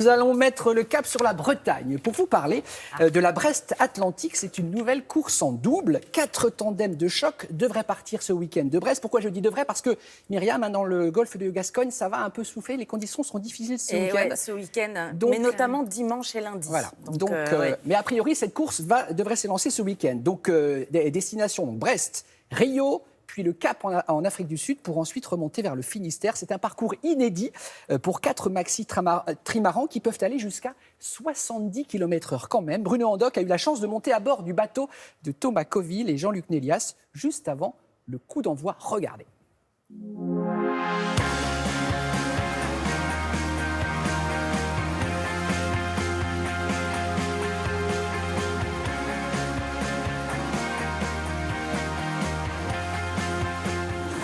Nous allons mettre le cap sur la Bretagne pour vous parler de la Brest Atlantique. C'est une nouvelle course en double. 4 tandems de choc devraient partir ce week-end de Brest. Pourquoi je dis devrait? Parce que Myriam, dans le golfe de Gascogne, ça va un peu souffler. Les conditions seront difficiles ce week-end. Ouais, ce week-end, mais notamment dimanche et lundi. Voilà. Ouais. Mais a priori, cette course devrait s'élancer ce week-end. Donc, des destinations Brest, Rio, puis le Cap en Afrique du Sud pour ensuite remonter vers le Finistère. C'est un parcours inédit pour 4 maxi trimarans qui peuvent aller jusqu'à 70 km/h quand même. Bruno Handock a eu la chance de monter à bord du bateau de Thomas Coville et Jean-Luc Nélias juste avant le coup d'envoi. Regardez.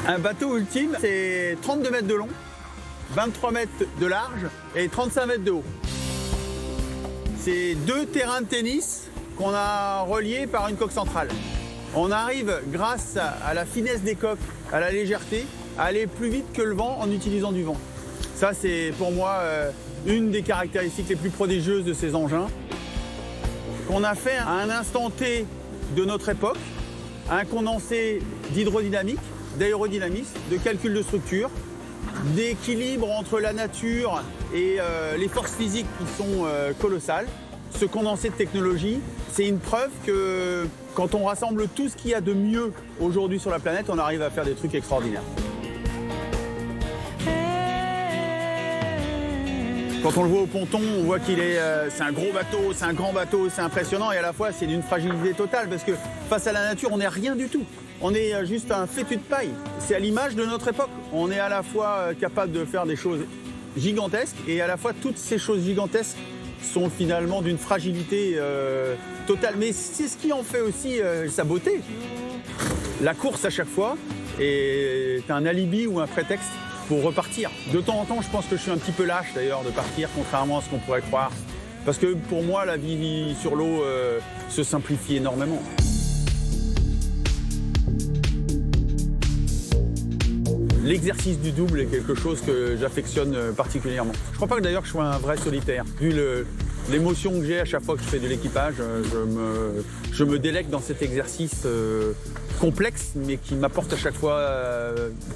Un bateau ultime, c'est 32 mètres de long, 23 mètres de large et 35 mètres de haut. C'est 2 terrains de tennis qu'on a reliés par une coque centrale. On arrive, grâce à la finesse des coques, à la légèreté, à aller plus vite que le vent en utilisant du vent. Ça, c'est pour moi une des caractéristiques les plus prodigieuses de ces engins. Qu'on a fait à un instant T de notre époque, un condensé d'hydrodynamique, d'aérodynamisme, de calcul de structure, d'équilibre entre la nature et les forces physiques qui sont colossales. Ce condensé de technologie, c'est une preuve que quand on rassemble tout ce qu'il y a de mieux aujourd'hui sur la planète, on arrive à faire des trucs extraordinaires. Quand on le voit au ponton, on voit qu'il est, c'est un gros bateau, c'est un grand bateau, c'est impressionnant et à la fois c'est d'une fragilité totale parce que face à la nature, on n'est rien du tout. On est juste un fétu de paille. C'est à l'image de notre époque. On est à la fois capable de faire des choses gigantesques et à la fois toutes ces choses gigantesques sont finalement d'une fragilité totale. Mais c'est ce qui en fait aussi sa beauté. La course à chaque fois est un alibi ou un prétexte pour repartir. De temps en temps, je pense que je suis un petit peu lâche d'ailleurs de partir, contrairement à ce qu'on pourrait croire. Parce que pour moi, la vie sur l'eau se simplifie énormément. L'exercice du double est quelque chose que j'affectionne particulièrement. Je ne crois pas d'ailleurs que je sois un vrai solitaire. Vu l'émotion que j'ai à chaque fois que je fais de l'équipage, je me délecte dans cet exercice complexe, mais qui m'apporte à chaque fois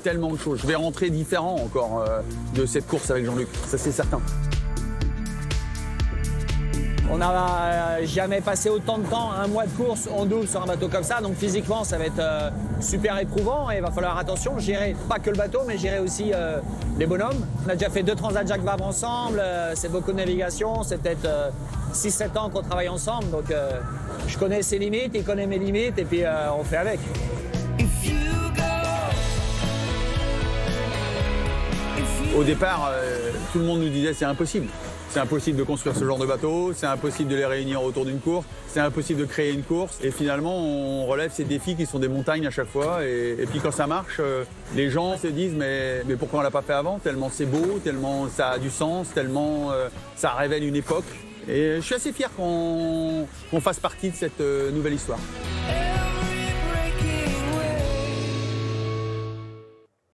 tellement de choses. Je vais rentrer différent encore de cette course avec Jean-Luc, ça c'est certain. On n'a jamais passé autant de temps, un mois de course en double sur un bateau comme ça, donc physiquement ça va être super éprouvant et il va falloir attention, gérer pas que le bateau mais gérer aussi les bonhommes. On a déjà fait 2 Transat Jacques Vabre ensemble, c'est beaucoup de navigation, c'est peut-être 6-7 ans qu'on travaille ensemble, donc je connais ses limites, il connaît mes limites et puis on fait avec. Au départ, tout le monde nous disait c'est impossible. C'est impossible de construire ce genre de bateau, c'est impossible de les réunir autour d'une course, c'est impossible de créer une course. Et finalement, on relève ces défis qui sont des montagnes à chaque fois. Et puis quand ça marche, les gens se disent mais pourquoi on l'a pas fait avant? Tellement c'est beau, tellement ça a du sens, tellement ça révèle une époque. Et je suis assez fier qu'on fasse partie de cette nouvelle histoire.